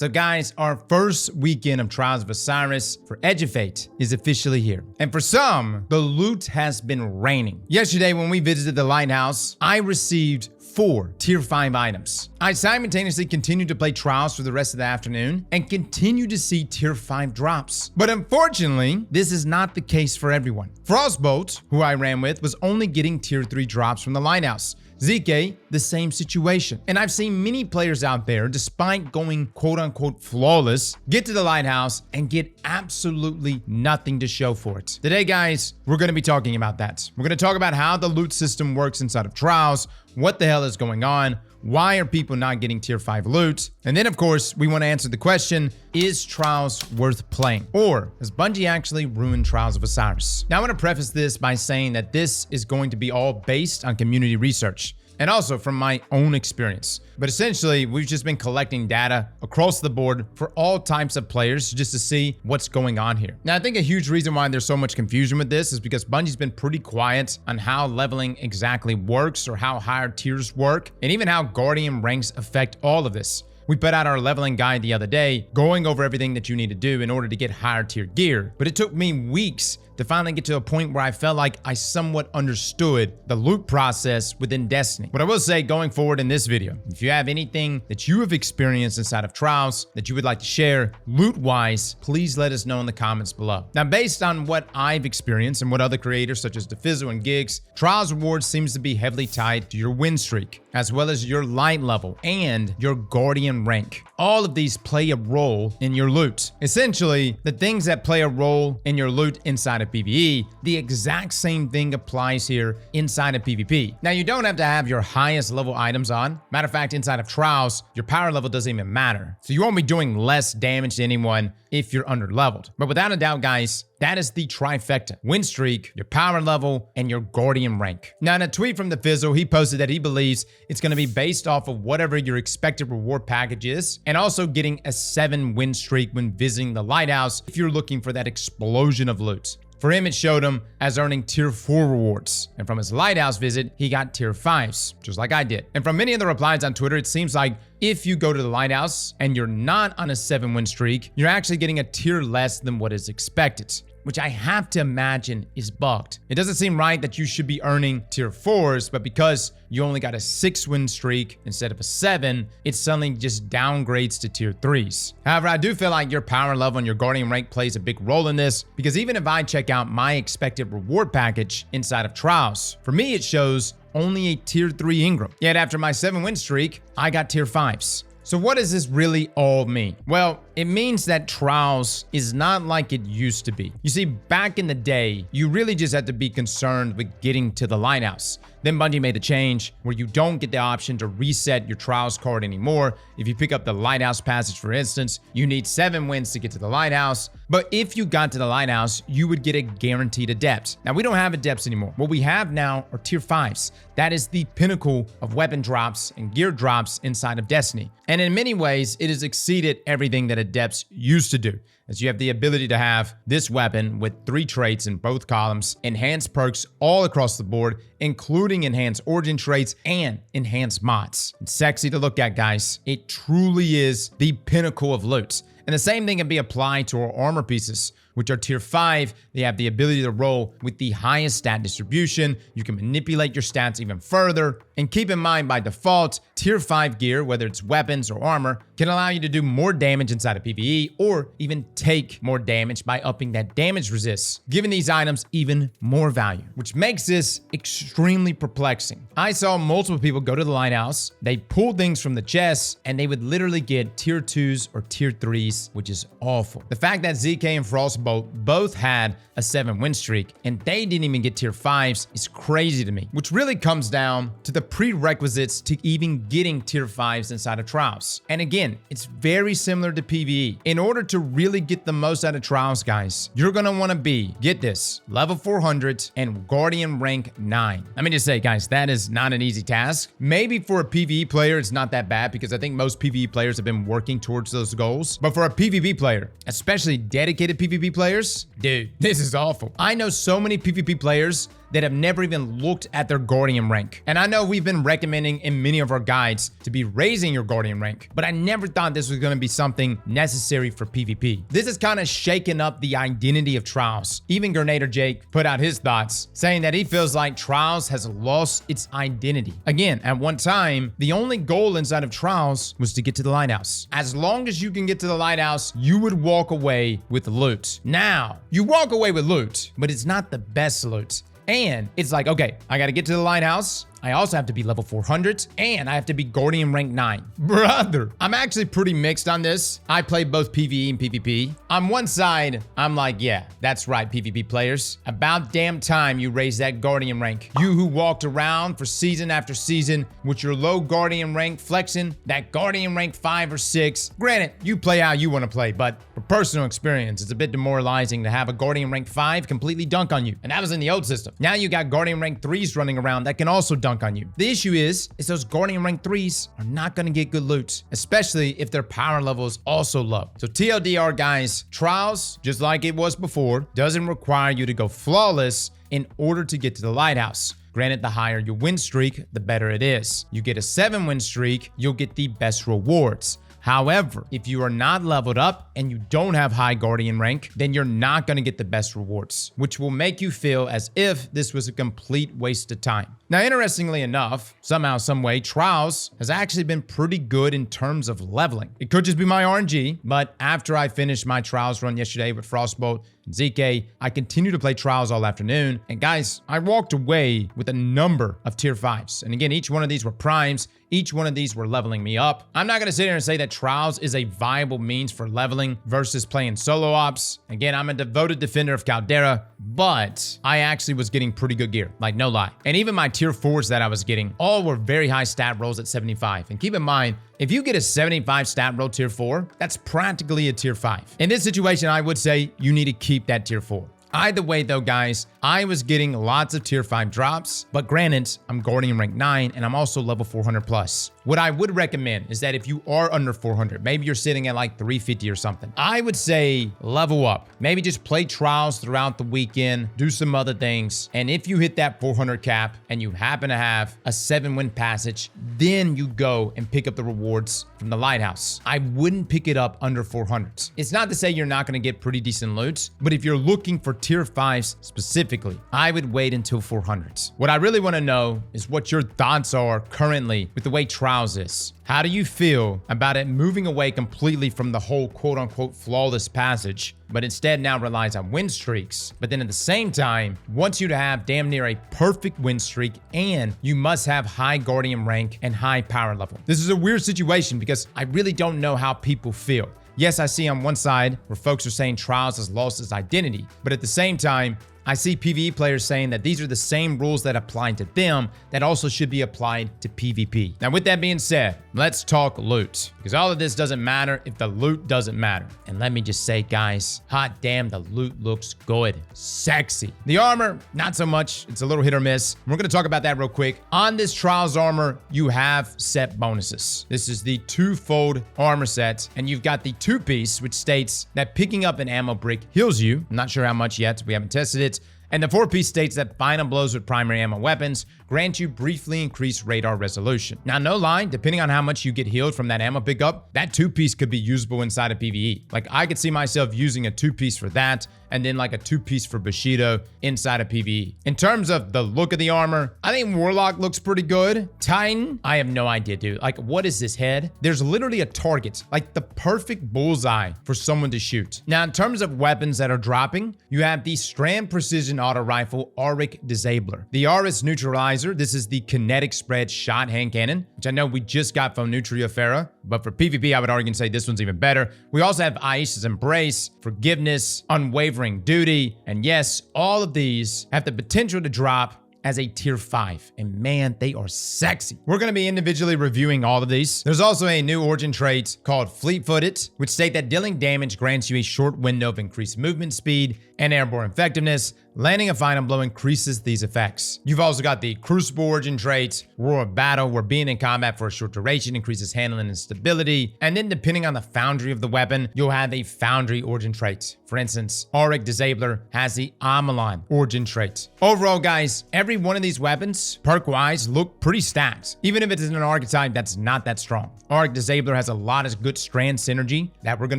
So guys, our first weekend of Trials of Osiris for Edge of Fate is officially here. And for some, the loot has been raining. Yesterday when we visited the lighthouse, I received 4 tier 5 items. I simultaneously continued to play Trials for the rest of the afternoon and continued to see tier 5 drops. But unfortunately, this is not the case for everyone. Frostbolt, who I ran with, was only getting tier 3 drops from the lighthouse. ZK, the same situation. And I've seen many players out there, despite going quote-unquote flawless, get to the lighthouse and get absolutely nothing to show for it. Today, guys, we're going to be talking about that. We're going to talk about how the loot system works inside of Trials, what the hell is going on, why are people not getting tier 5 loot, and then of course, we want to answer the question, is Trials worth playing? Or has Bungie actually ruined Trials of Osiris? Now I want to preface this by saying that this is going to be all based on community research, and also from my own experience. But essentially, we've just been collecting data across the board for all types of players just to see what's going on here. Now, I think a huge reason why there's so much confusion with this is because Bungie's been pretty quiet on how leveling exactly works or how higher tiers work, and even how Guardian ranks affect all of this. We put out our leveling guide the other day, going over everything that you need to do in order to get higher tier gear, but it took me weeks to finally get to a point where I felt like I somewhat understood the loot process within Destiny. What I will say going forward in this video, if you have anything that you have experienced inside of Trials that you would like to share loot-wise, please let us know in the comments below. Now, based on what I've experienced and what other creators such as Defizzle and Gigs, Trials rewards seems to be heavily tied to your win streak, as well as your light level and your Guardian rank. All of these play a role in your loot. Essentially, the things that play a role in your loot inside of PvE, the exact same thing applies here inside of PvP. Now, you don't have to have your highest level items on. Matter of fact, inside of Trials, your power level doesn't even matter. So you won't be doing less damage to anyone if you're under leveled. But without a doubt, guys, that is the trifecta: win streak, your power level, and your Guardian rank. Now, in a tweet from Defizzle, he posted that he believes it's going to be based off of whatever your expected reward package is, and also getting a 7 win streak when visiting the lighthouse if you're looking for that explosion of loot. For him, it showed him as earning tier 4 rewards. And from his lighthouse visit, he got tier 5s, just like I did. And from many of the replies on Twitter, it seems like if you go to the lighthouse and you're not on a 7 win streak, you're actually getting a tier less than what is expected, which I have to imagine is bugged. It doesn't seem right that you should be earning tier 4s, but because you only got a 6 win streak instead of a 7, it suddenly just downgrades to tier 3s. However, I do feel like your power level and your Guardian rank plays a big role in this, because even if I check out my expected reward package inside of Trials, for me it shows only a tier 3 Ingram. Yet after my 7 win streak, I got tier 5s. So what does this really all mean? Well, it means that Trials is not like it used to be. You see, back in the day, you really just had to be concerned with getting to the lighthouse. Then Bungie made a change where you don't get the option to reset your Trials card anymore. If you pick up the lighthouse passage, for instance, you need 7 wins to get to the lighthouse. But if you got to the lighthouse, you would get a guaranteed Adepts. Now, we don't have Adepts anymore. What we have now are tier 5s. That is the pinnacle of weapon drops and gear drops inside of Destiny. And in many ways, it has exceeded everything that Adepts used to do, as you have the ability to have this weapon with 3 traits in both columns, enhanced perks all across the board, including enhanced origin traits and enhanced mods. It's sexy to look at, guys. It truly is the pinnacle of loot. And the same thing can be applied to our armor pieces, which are tier 5. They have the ability to roll with the highest stat distribution. You can manipulate your stats even further. And keep in mind, by default, tier 5 gear, whether it's weapons or armor, can allow you to do more damage inside of PvE, or even take more damage by upping that damage resist, giving these items even more value, which makes this extremely perplexing. I saw multiple people go to the lighthouse, they pulled things from the chests, and they would literally get tier 2s or tier 3s, which is awful. The fact that ZK and Frostbolt both had a 7 win streak and they didn't even get tier 5s is crazy to me, which really comes down to the prerequisites to even getting tier 5s inside of Trials. And again, it's very similar to PvE. In order to really get the most out of Trials, guys, you're gonna wanna be, get this, level 400 and Guardian rank 9. Let me just say, guys, that is not an easy task. Maybe for a PvE player, it's not that bad because I think most PvE players have been working towards those goals. But for a PvP player, especially dedicated PvP players, dude, this is awful. I know so many PvP players that have never even looked at their Guardian rank. And I know we've been recommending in many of our guides to be raising your Guardian rank, but I never thought this was going to be something necessary for PvP. This has kind of shaken up the identity of Trials. Even Grenader Jake put out his thoughts, saying that he feels like Trials has lost its identity. Again, at one time, the only goal inside of Trials was to get to the lighthouse. As long as you can get to the lighthouse, you would walk away with loot. Now, you walk away with loot, but it's not the best loot. And it's like, okay, I gotta get to the lighthouse. I also have to be level 400, and I have to be Guardian rank 9. Brother, I'm actually pretty mixed on this. I play both PvE and PvP. On one side, I'm like, yeah, that's right, PvP players. About damn time you raise that Guardian rank. You who walked around for season after season with your low Guardian rank flexing that Guardian rank 5 or 6. Granted, you play how you want to play, but for personal experience, it's a bit demoralizing to have a Guardian rank 5 completely dunk on you. And that was in the old system. Now you got Guardian rank 3s running around that can also dunk on you. The issue is those Guardian rank 3s are not going to get good loot, especially if their power level is also low. So TLDR guys, Trials, just like it was before, doesn't require you to go flawless in order to get to the lighthouse. Granted, the higher your win streak, the better it is. You get a 7 win streak, you'll get the best rewards. However, if you are not leveled up and you don't have high Guardian rank, then you're not going to get the best rewards, which will make you feel as if this was a complete waste of time. Now, interestingly enough, somehow, some way, Trials has actually been pretty good in terms of leveling. It could just be my RNG, but after I finished my Trials run yesterday with Frostbolt and ZK, I continued to play Trials all afternoon. And guys, I walked away with a number of tier 5s. And again, each one of these were primes. Each one of these were leveling me up. I'm not going to sit here and say that Trials is a viable means for leveling versus playing solo ops. Again, I'm a devoted defender of Caldera, but I actually was getting pretty good gear, like no lie. And even my tier 4s that I was getting, all were very high stat rolls at 75. And keep in mind, if you get a 75 stat roll tier 4, that's practically a tier 5. In this situation, I would say you need to keep that tier 4. Either way though, guys, I was getting lots of tier 5 drops, but granted, I'm Guardian rank 9 and I'm also level 400 plus. What I would recommend is that if you are under 400, maybe you're sitting at like 350 or something, I would say level up. Maybe just play Trials throughout the weekend, do some other things. And if you hit that 400 cap and you happen to have a 7 win passage, then you go and pick up the rewards from the lighthouse. I wouldn't pick it up under 400. It's not to say you're not going to get pretty decent loot, but if you're looking for tier 5s specifically, I would wait until 400s. What I really want to know is what your thoughts are currently with the way Trials is. How do you feel about it moving away completely from the whole quote-unquote flawless passage, but instead now relies on win streaks, but then at the same time wants you to have damn near a perfect win streak, and you must have high Guardian rank and high power level? This is a weird situation because I really don't know how people feel. Yes, I see on one side where folks are saying Trials has lost its identity, but at the same time, I see PvE players saying that these are the same rules that apply to them that also should be applied to PvP. Now, with that being said, let's talk loot, because all of this doesn't matter if the loot doesn't matter. And let me just say, guys, hot damn, the loot looks good, sexy. The armor, not so much. It's a little hit or miss. We're going to talk about that real quick. On this Trials armor, you have set bonuses. This is the 2-fold armor set, and you've got the 2-piece, which states that picking up an ammo brick heals you. I'm not sure how much yet. We haven't tested it. And the 4-piece states that final blows with primary ammo weapons grant you briefly increased radar resolution. Now, no lie, depending on how much you get healed from that ammo pickup, that 2-piece could be usable inside of PvE. Like, I could see myself using a 2-piece for that, and then like a 2-piece for Bushido inside of PvE. In terms of the look of the armor, I think Warlock looks pretty good. Titan, I have no idea, dude. Like, what is this head? There's literally a target, like the perfect bullseye for someone to shoot. Now, in terms of weapons that are dropping, you have the Strand Precision Auto Rifle Auric Disabler. The Aris Neutralizer, this is the kinetic spread shot hand cannon, which I know we just got from Nutriofera, but for PvP, I would argue and say this one's even better. We also have Aisha's Embrace, Forgiveness, Unwavering Duty, and yes, all of these have the potential to drop as a tier 5, and man, they are sexy. We're going to be individually reviewing all of these. There's also a new origin trait called Fleet-Footed, which state that dealing damage grants you a short window of increased movement speed and airborne effectiveness. Landing a final blow increases these effects. You've also got the Crucible Origin trait, Roar of Battle, where being in combat for a short duration increases handling and stability. And then depending on the foundry of the weapon, you'll have a Foundry Origin trait. For instance, Auric Disabler has the Amalon Origin trait. Overall, guys, every one of these weapons, perk-wise, look pretty stacked, even if it is an archetype that's not that strong. Auric Disabler has a lot of good strand synergy that we're going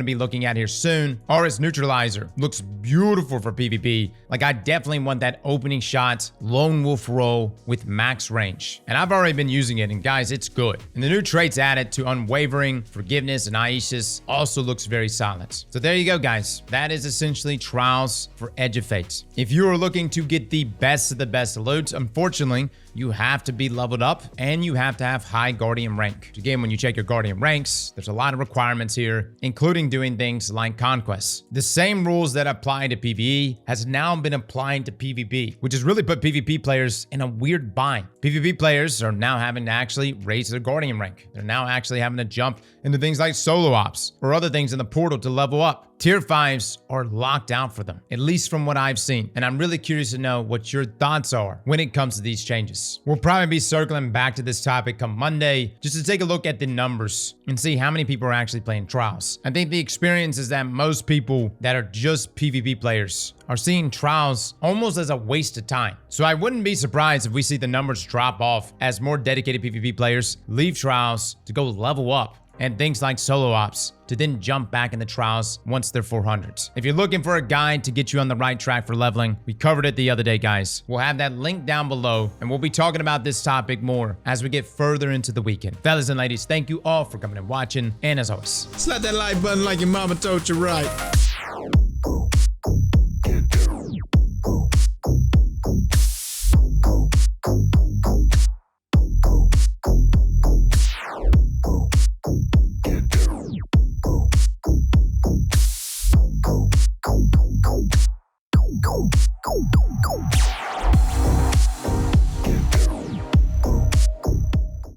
to be looking at here soon. Aurus Neutralizer looks beautiful for PvP. Like, I definitely want that opening shot lone wolf roll with max range, and I've already been using it, and guys, it's good. And the new traits added to Unwavering, Forgiveness, and Aegis also looks very solid. So there you go, guys. That is essentially Trials for Edge of Fate. If you are looking to get the best of the best loot, unfortunately, you have to be leveled up and you have to have high Guardian rank. Again, when you check your Guardian ranks, there's a lot of requirements here, including doing things like conquests. The same rules that apply to PvE has now been applied to PvP, which has really put PvP players in a weird bind. PvP players are now having to actually raise their Guardian rank. They're now actually having to jump into things like solo ops or other things in the portal to level up. Tier 5s are locked out for them, at least from what I've seen. And I'm really curious to know what your thoughts are when it comes to these changes. We'll probably be circling back to this topic come Monday, just to take a look at the numbers and see how many people are actually playing Trials. I think the experience is that most people that are just PvP players are seeing Trials almost as a waste of time. So I wouldn't be surprised if we see the numbers drop off as more dedicated PvP players leave Trials to go level up and things like solo ops to then jump back in the Trials once they're 400s. If you're looking for a guide to get you on the right track for leveling, we covered it the other day, guys. We'll have that link down below, and we'll be talking about this topic more as we get further into the weekend. Fellas and ladies, thank you all for coming and watching, and as always, slap that like button like your mama told you right.